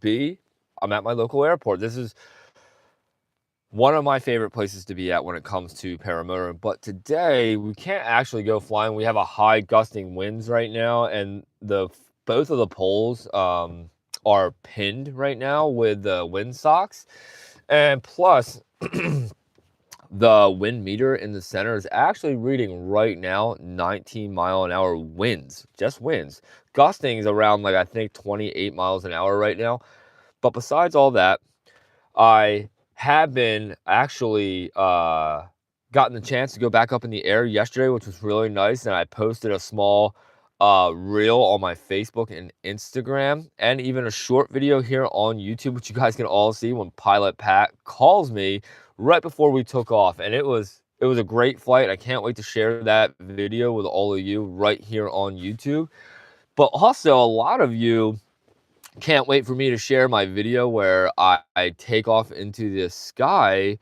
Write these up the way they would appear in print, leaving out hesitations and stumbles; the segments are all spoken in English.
B, I'm at my local airport. This is one of my favorite places to be at when it comes to paramotor. But today we can't actually go flying. We have a high gusting winds right now, and both of the poles are pinned right now with the wind socks. And plus, the wind meter in the center is actually reading right now 19-mile-an-hour winds, just winds. Gusting is around, like, I think 28 miles an hour right now. But besides all that, I have been actually gotten the chance to go back up in the air yesterday, which was really nice. And I posted a small reel on my Facebook and Instagram, and even a short video here on YouTube, which you guys can all see when Pilot Pat calls me right before we took off. And it was a great flight. I can't wait to share that video with all of you right here on YouTube. But also, a lot of you can't wait for me to share my video where I take off into the sky,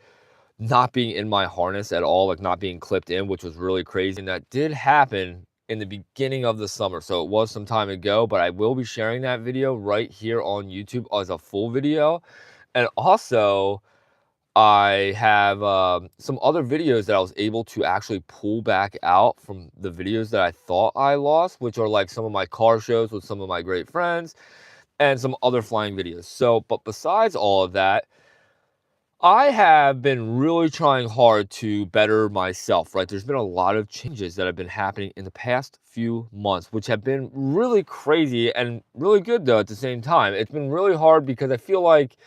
not being in my harness at all, like not being clipped in, which was really crazy. And that did happen in the beginning of the summer. So it was some time ago, but I will be sharing that video right here on YouTube as a full video. And also, I have some other videos that I was able to actually pull back out from the videos that I thought I lost, which are like some of my car shows with some of my great friends and some other flying videos. So, but besides all of that, I have been really trying hard to better myself, right? There's been a lot of changes that have been happening in the past few months, which have been really crazy and really good, though, at the same time. It's been really hard because I feel like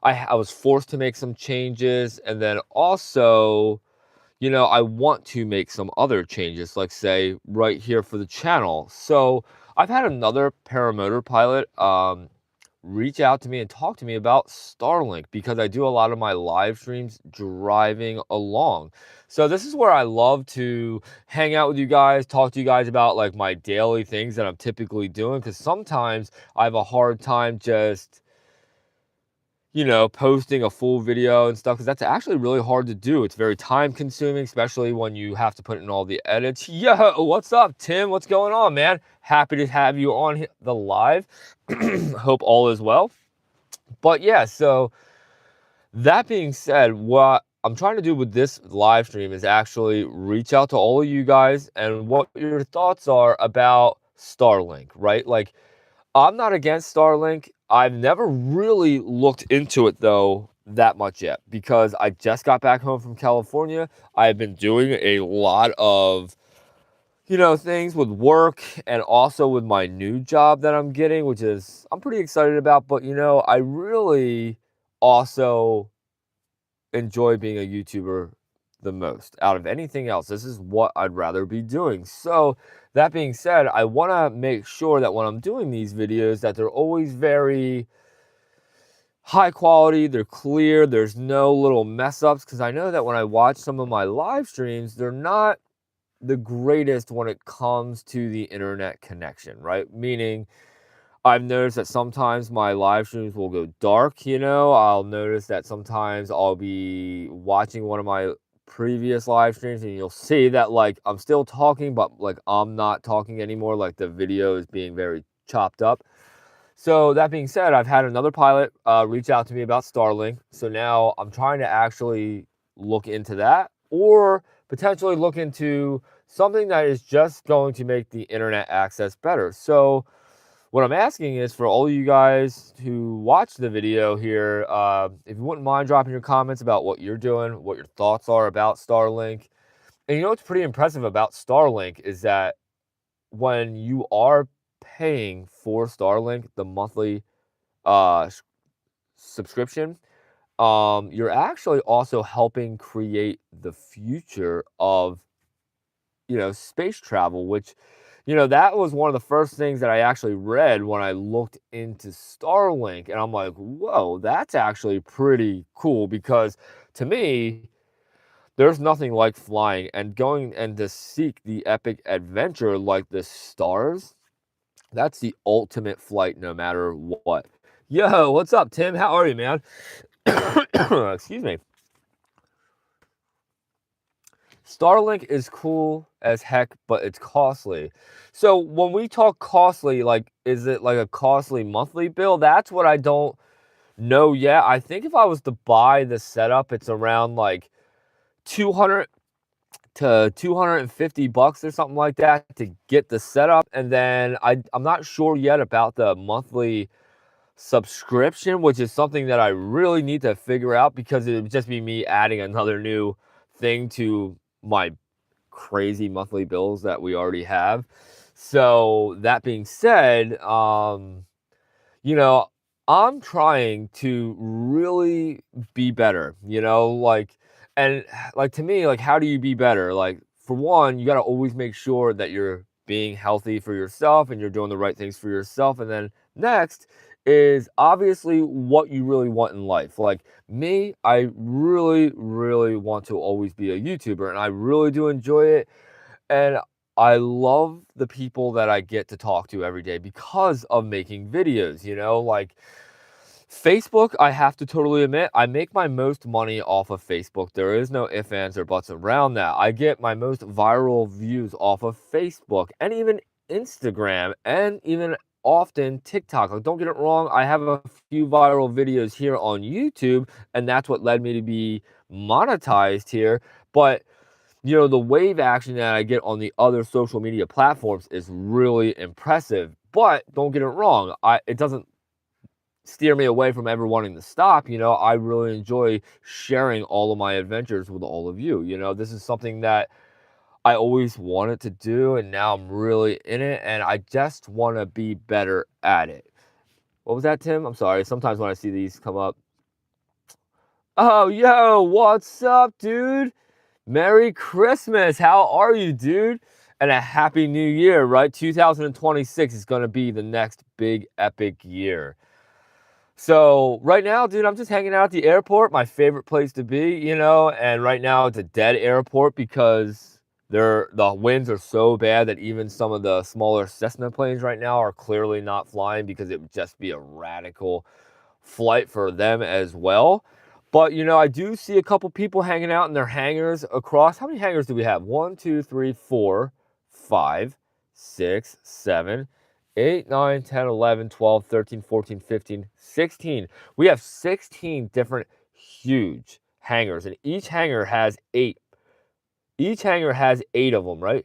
I was forced to make some changes, and then also, I want to make some other changes, like, say, right here for the channel. So I've had another paramotor pilot reach out to me and talk to me about Starlink, because I do a lot of my live streams driving along. So this is where I love to hang out with you guys, talk to you guys about, like, my daily things that I'm typically doing, because sometimes I have a hard time just posting a full video and stuff, because that's actually really hard to do. It's very time consuming, especially when you have to put in all the edits. Yo, what's up, Tim? What's going on, man? Happy to have you on the live. Hope all is well. But yeah, so that being said, what I'm trying to do with this live stream is actually reach out to all of you guys and what your thoughts are about Starlink, right? Like, I'm not against Starlink. I've never really looked into it, though, that much yet, because I just got back home from California. I've been doing a lot of, things with work and also with my new job that I'm getting, which is I'm pretty excited about. But, I really also enjoy being a YouTuber the most out of anything else. This is what I'd rather be doing. So that being said, I want to make sure that when I'm doing these videos that they're always very high quality, they're clear, there's no little mess ups, because I know that when I watch some of my live streams, they're not the greatest when it comes to the internet connection, right? Meaning, I've noticed that sometimes my live streams will go dark, I'll notice that sometimes I'll be watching one of my previous live streams and you'll see that, like, I'm still talking, but, like, I'm not talking anymore. Like, the video is being very chopped up. So that being said, I've had another pilot reach out to me about Starlink. So now I'm trying to actually look into that, or potentially look into something that is just going to make the internet access better. So what I'm asking is for all of you guys who watch the video here, if you wouldn't mind dropping your comments about what you're doing, what your thoughts are about Starlink. And what's pretty impressive about Starlink is that when you are paying for Starlink, the monthly subscription, you're actually also helping create the future of space travel, which, that was one of the first things that I actually read when I looked into Starlink. And I'm like, whoa, that's actually pretty cool, because to me, there's nothing like flying and going and to seek the epic adventure like the stars. That's the ultimate flight, no matter what. Yo, what's up, Tim? How are you, man? Excuse me. Starlink is cool as heck, but it's costly. So when we talk costly, like, is it like a costly monthly bill? That's what I don't know yet. I think if I was to buy the setup, it's around like 200 to 250 bucks or something like that to get the setup. And then I'm not sure yet about the monthly subscription, which is something that I really need to figure out because it would just be me adding another new thing to my crazy monthly bills that we already have. So that being said, you know, I'm trying to really be better, and like to me, like, how do you be better? Like, for one, you got to always make sure that you're being healthy for yourself and you're doing the right things for yourself. And then next is obviously what you really want in life. Like me, I really, really want to always be a YouTuber and I really do enjoy it. And I love the people that I get to talk to every day because of making videos, like Facebook, I have to totally admit, I make my most money off of Facebook. There is no ifs, ands, or buts around that. I get my most viral views off of Facebook and even Instagram and even often TikTok. Like, don't get it wrong, I have a few viral videos here on YouTube, and that's what led me to be monetized here. But the wave action that I get on the other social media platforms is really impressive. But don't get it wrong, it doesn't steer me away from ever wanting to stop. I really enjoy sharing all of my adventures with all of you. This is something that I always wanted to do, and now I'm really in it, and I just want to be better at it. What was that, Tim? I'm sorry. Sometimes when I see these come up. Oh, yo, what's up, dude? Merry Christmas. How are you, dude? And a happy new year, right? 2026 is going to be the next big epic year. So right now, dude, I'm just hanging out at the airport, my favorite place to be, and right now it's a dead airport because the winds are so bad that even some of the smaller Cessna planes right now are clearly not flying because it would just be a radical flight for them as well. But, I do see a couple people hanging out in their hangars across. How many hangars do we have? 1, 2, 3, 4, 5, 6, 7, 8, 9, 10, 11, 12, 13, 14, 15, 16. We have 16 different huge hangars, and each hangar has 8. Each hangar has 8 of them, right?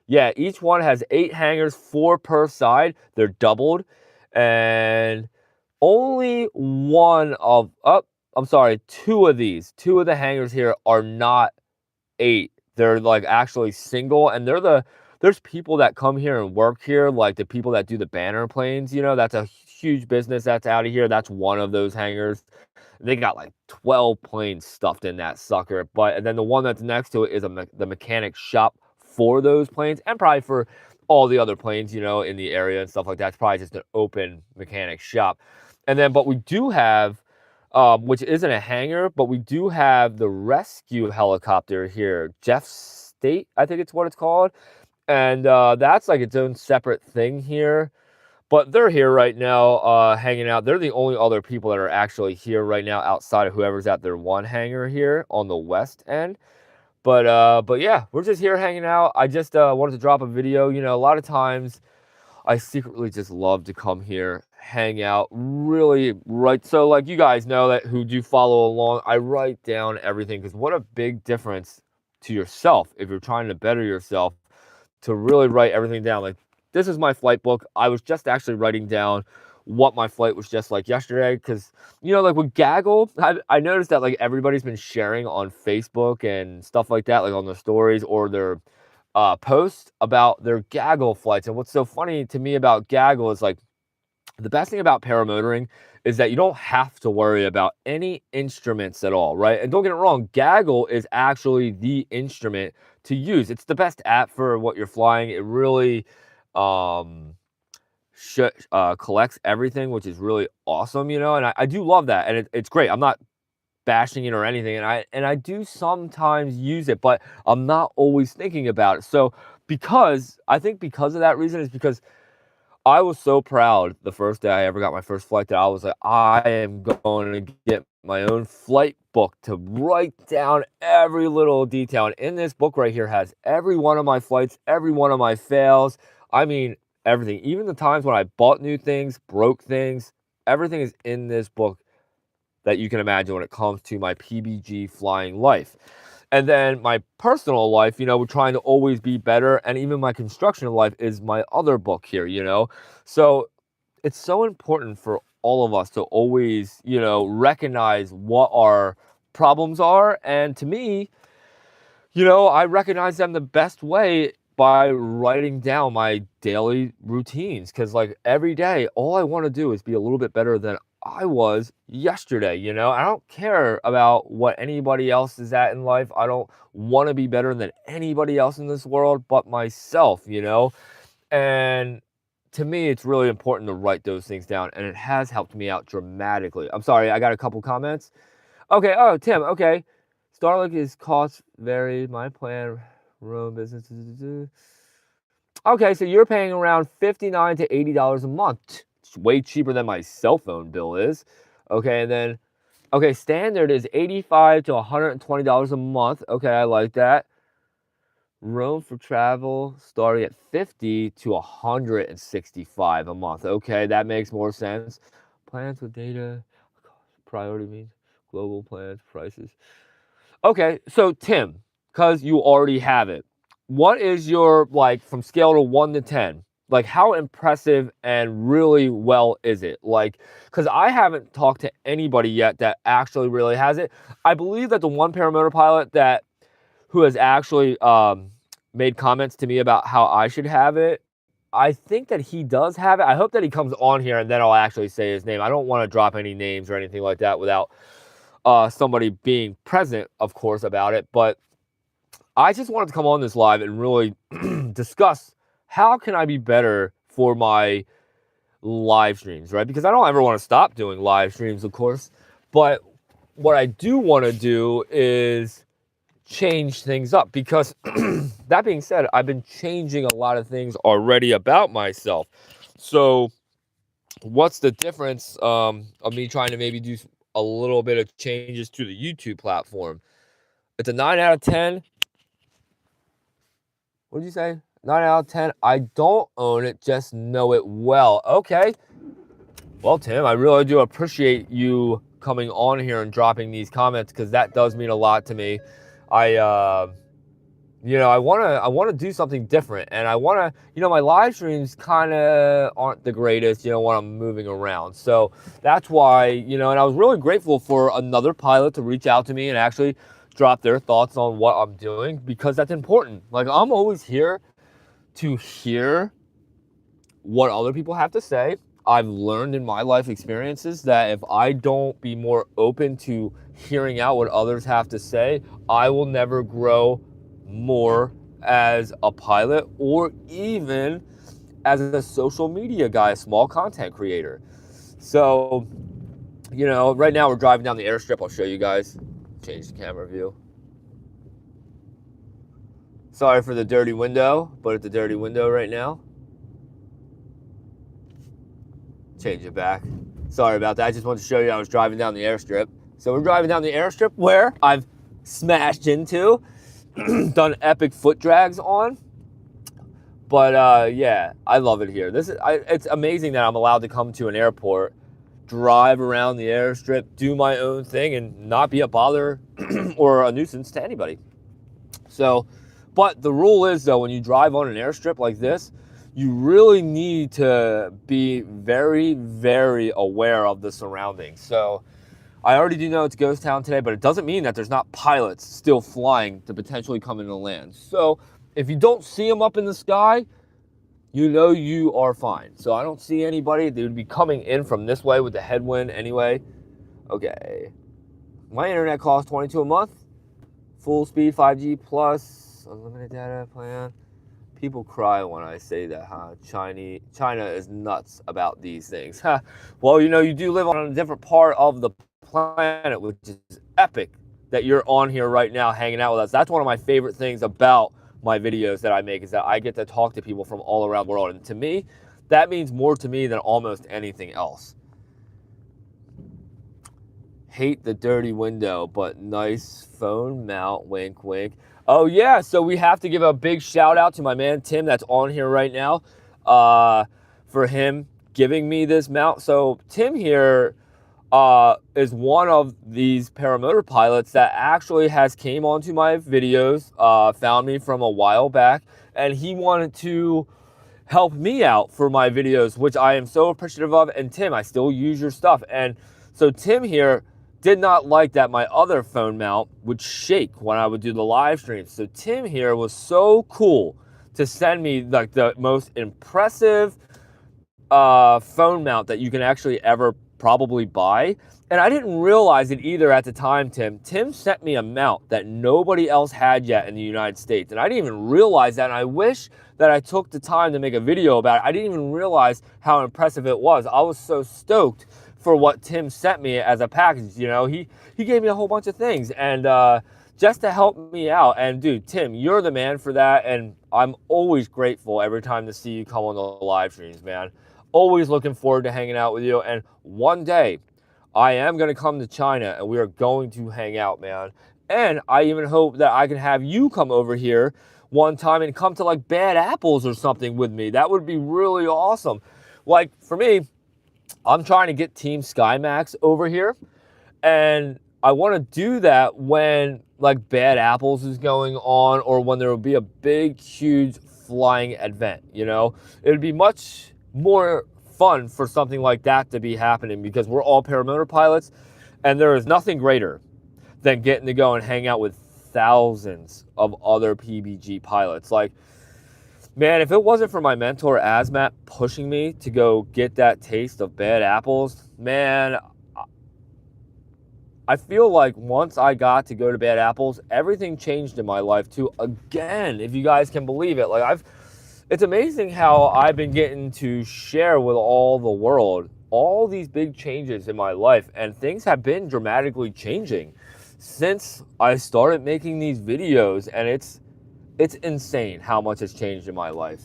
Yeah, each one has 8 hangars, 4 per side. They're doubled, and only one of I'm sorry, 2 of these, 2 of the hangars here are not 8. They're, like, actually single, and there's people that come here and work here, like the people that do the banner planes, that's a huge business that's out of here. That's one of those hangars. They got like 12 planes stuffed in that sucker. And then the one that's next to it is the mechanic shop for those planes and probably for all the other planes, in the area and stuff like that. It's probably just an open mechanic shop. And then, but we do have, which isn't a hangar, but we do have the rescue helicopter here, Jeff State, I think it's what it's called. And that's like its own separate thing here. But they're here right now, hanging out. They're the only other people that are actually here right now outside of whoever's at their one hangar here on the west end. But yeah, we're just here hanging out. I just wanted to drop a video. A lot of times I secretly just love to come here, hang out, really write. So like you guys know that who do follow along, I write down everything because what a big difference to yourself if you're trying to better yourself to really write everything down. Like, this is my flight book. I was just actually writing down what my flight was just like yesterday because, like with Gaggle, I noticed that like everybody's been sharing on Facebook and stuff like that, like on their stories or their posts about their Gaggle flights. And what's so funny to me about Gaggle is like the best thing about paramotoring is that you don't have to worry about any instruments at all, right? And don't get it wrong, Gaggle is actually the instrument to use. It's the best app for what you're flying. It really collects everything, which is really awesome, and I do love that, and it's great. I'm not bashing it or anything, and I do sometimes use it, but I'm not always thinking about it. So I think because of that reason is because I was so proud the first day I ever got my first flight that I was like, I am going to get my own flight book to write down every little detail. And in this book right here has every one of my flights, every one of my fails. I mean, everything. Even the times when I bought new things, broke things, everything is in this book that you can imagine when it comes to my PBG flying life. And then my personal life, we're trying to always be better. And even my construction life is my other book here. So it's so important for all of us to always, recognize what our problems are. And to me, I recognize them the best way by writing down my daily routines. Because, like, every day, all I want to do is be a little bit better than I was yesterday. I don't care about what anybody else is at in life. I don't want to be better than anybody else in this world but myself. And to me, it's really important to write those things down, and it has helped me out dramatically. I'm sorry, I got a couple comments. Okay, oh, Tim, okay. Starlink is cost vary. My plan, roam business. Okay, so you're paying around $59 to $80 a month. It's way cheaper than my cell phone bill is. Okay, and then, okay, standard is $85 to $120 a month. Okay, I like that. Roam for travel starting at $50 to $165 a month. Okay, that makes more sense. Plans with data, priority means global plans, prices. Okay, so Tim, because you already have it, what is your, like, from scale to 1 to 10? Like, how impressive and really well is it? Like, because I haven't talked to anybody yet that actually really has it. I believe that the one paramotor pilot who has actually made comments to me about how I should have it, I think that he does have it. I hope that he comes on here and then I'll actually say his name. I don't want to drop any names or anything like that without somebody being present, of course, about it. But I just wanted to come on this live and really discuss how can I be better for my live streams, right? Because I don't ever want to stop doing live streams, of course. But what I do want to do is change things up, because that being said, I've been changing a lot of things already about myself. So what's the difference of me trying to maybe do a little bit of changes to the YouTube platform? It's a 9 out of 10. What did you say? 9 out of 10. I don't own it, just know it well. Okay. Well, Tim, I really do appreciate you coming on here and dropping these comments, because that does mean a lot to me. I want to do something different, and I want to, my live streams kind of aren't the greatest, when I'm moving around. So that's why, and I was really grateful for another pilot to reach out to me and actually drop their thoughts on what I'm doing, because that's important. Like, I'm always here to hear what other people have to say. I've learned in my life experiences that if I don't be more open to hearing out what others have to say, I will never grow more as a pilot, or even as a social media guy, a small content creator. So, right now we're driving down the airstrip. I'll show you guys. Change the camera view. Sorry for the dirty window, but it's a dirty window right now. Change it back. Sorry about that. I just wanted to show you I was driving down the airstrip. So we're driving down the airstrip where I've smashed into, done epic foot drags on. But yeah, I love it here. It's amazing that I'm allowed to come to an airport, drive around the airstrip, do my own thing, and not be a bother or a nuisance to anybody. So, but the rule is, though, when you drive on an airstrip like this, you really need to be very, very aware of the surroundings. So I already do know it's ghost town today, but it doesn't mean that there's not pilots still flying to potentially come into land. So if you don't see them up in the sky, you are fine. So I don't see anybody. They would be coming in from this way with the headwind anyway. Okay. My internet costs $22 a month. Full speed 5G plus unlimited data plan. People cry when I say that, huh? China is nuts about these things. Well, you do live on a different part of the planet, which is epic that you're on here right now hanging out with us. That's one of my favorite things about my videos that I make, is that I get to talk to people from all around the world. And to me, that means more to me than almost anything else. Hate the dirty window, but nice phone mount, wink, wink. Oh, yeah, so we have to give a big shout out to my man Tim that's on here right now for him giving me this mount. So Tim here is one of these paramotor pilots that actually has came onto my videos, found me from a while back, and he wanted to help me out for my videos, which I am so appreciative of. And Tim, I still use your stuff. And so Tim here did not like that my other phone mount would shake when I would do the live streams. So Tim here was so cool to send me like the most impressive phone mount that you can actually ever probably buy. And I didn't realize it either at the time, Tim. Tim sent me a mount that nobody else had yet in the United States. And I didn't even realize that. And I wish that I took the time to make a video about it. I didn't even realize how impressive it was. I was so stoked for what Tim sent me as a package. You know, he gave me a whole bunch of things and just to help me out. And dude, Tim, you're the man for that. And I'm always grateful every time to see you come on the live streams, man. Always looking forward to hanging out with you. And one day, I am going to come to China and we are going to hang out, man. And I even hope that I can have you come over here one time and come to like Bad Apples or something with me. That would be really awesome. Like for me, I'm trying to get Team SkyMax over here. And I want to do that when like Bad Apples is going on or when there will be a big, huge flying event, you know? It would be much more fun for something like that to be happening because we're all paramotor pilots and there is nothing greater than getting to go and hang out with thousands of other PBG pilots. Like, man, if it wasn't for my mentor Azmat pushing me to go get that taste of Bad Apples, man, I feel like once I got to go to Bad Apples, everything changed in my life too. Again, if you guys can believe it, like it's amazing how I've been getting to share with all the world all these big changes in my life, and things have been dramatically changing since I started making these videos, and it's insane how much has changed in my life.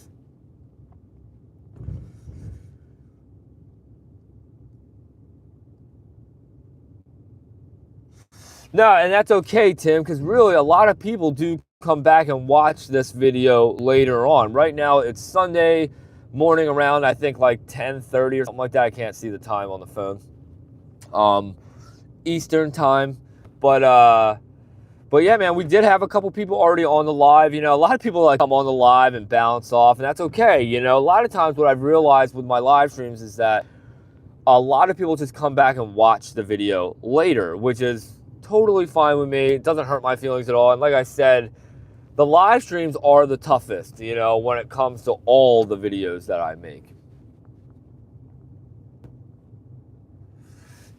No, and that's okay, Tim, because really a lot of people do come back and watch this video later on. Right now, it's Sunday morning around, I think, like 10:30 or something like that. I can't see the time on the phone. Eastern time. But yeah, man, we did have a couple people already on the live. You know, a lot of people like come on the live and bounce off, and that's okay. You know, a lot of times what I've realized with my live streams is that a lot of people just come back and watch the video later, which is totally fine with me. It doesn't hurt my feelings at all. And like I said, the live streams are the toughest, you know, when it comes to all the videos that I make.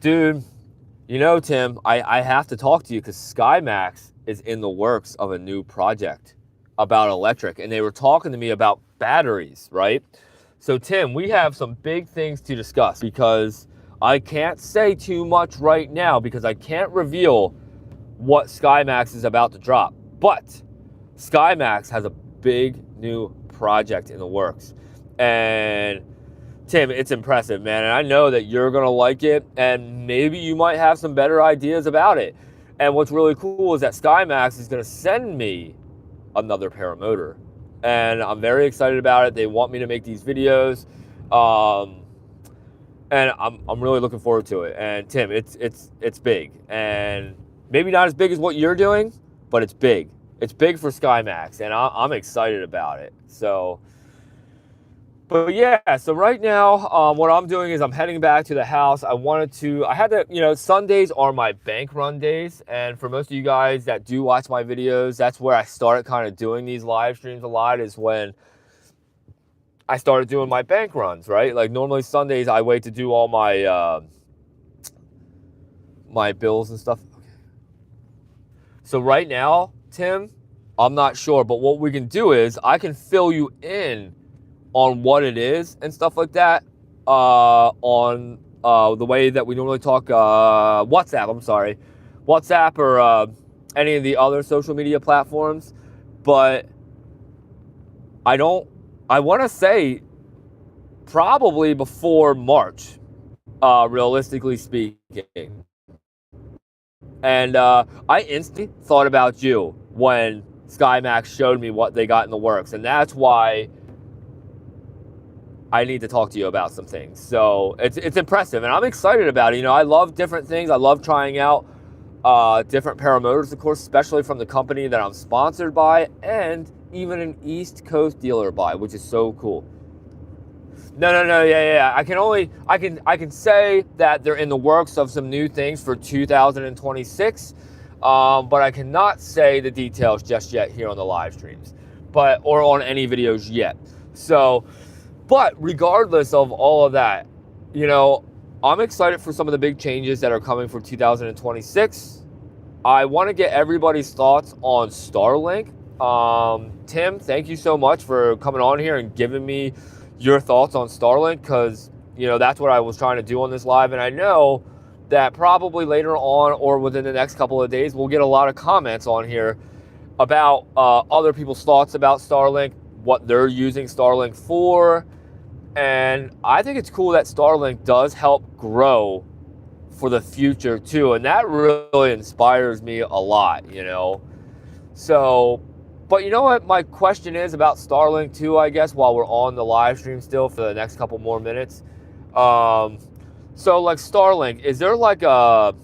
Dude, you know, Tim, I have to talk to you because SkyMax is in the works of a new project about electric. And they were talking to me about batteries, right? So, Tim, we have some big things to discuss because I can't say too much right now because I can't reveal what SkyMax is about to drop. But SkyMax has a big new project in the works. And Tim, it's impressive, man. And I know that you're going to like it. And maybe you might have some better ideas about it. And what's really cool is that SkyMax is going to send me another paramotor. And I'm very excited about it. They want me to make these videos. And I'm really looking forward to it. And Tim, it's big. And maybe not as big as what you're doing, but it's big. It's big for SkyMax, and I'm excited about it. So, but yeah, so right now, what I'm doing is I'm heading back to the house. I had to, you know, Sundays are my bank run days. And for most of you guys that do watch my videos, that's where I started kind of doing these live streams a lot, is when I started doing my bank runs, right? Like normally Sundays, I wait to do all my, my bills and stuff. So right now, Tim, I'm not sure, but what we can do is I can fill you in on what it is and stuff like that on the way that we normally talk WhatsApp, WhatsApp or any of the other social media platforms. But I want to say probably before March, realistically speaking. And I instantly thought about you when SkyMax showed me what they got in the works. And that's why I need to talk to you about some things. So it's impressive, and I'm excited about it. You know, I love different things. I love trying out different paramotors, of course, especially from the company that I'm sponsored by, and even an East Coast dealer by, which is so cool. No, yeah. I can say that they're in the works of some new things for 2026, but I cannot say the details just yet here on the live streams, or on any videos yet. So, but regardless of all of that, you know, I'm excited for some of the big changes that are coming for 2026. I want to get everybody's thoughts on Starlink. Tim, thank you so much for coming on here and giving me your thoughts on Starlink, because, you know, that's what I was trying to do on this live. And I know that probably later on or within the next couple of days, we'll get a lot of comments on here about other people's thoughts about Starlink, what they're using Starlink for. And I think it's cool that Starlink does help grow for the future too. And that really inspires me a lot, you know. So, but you know what my question is about Starlink too, I guess, while we're on the live stream still for the next couple more minutes. So like Starlink, is there like a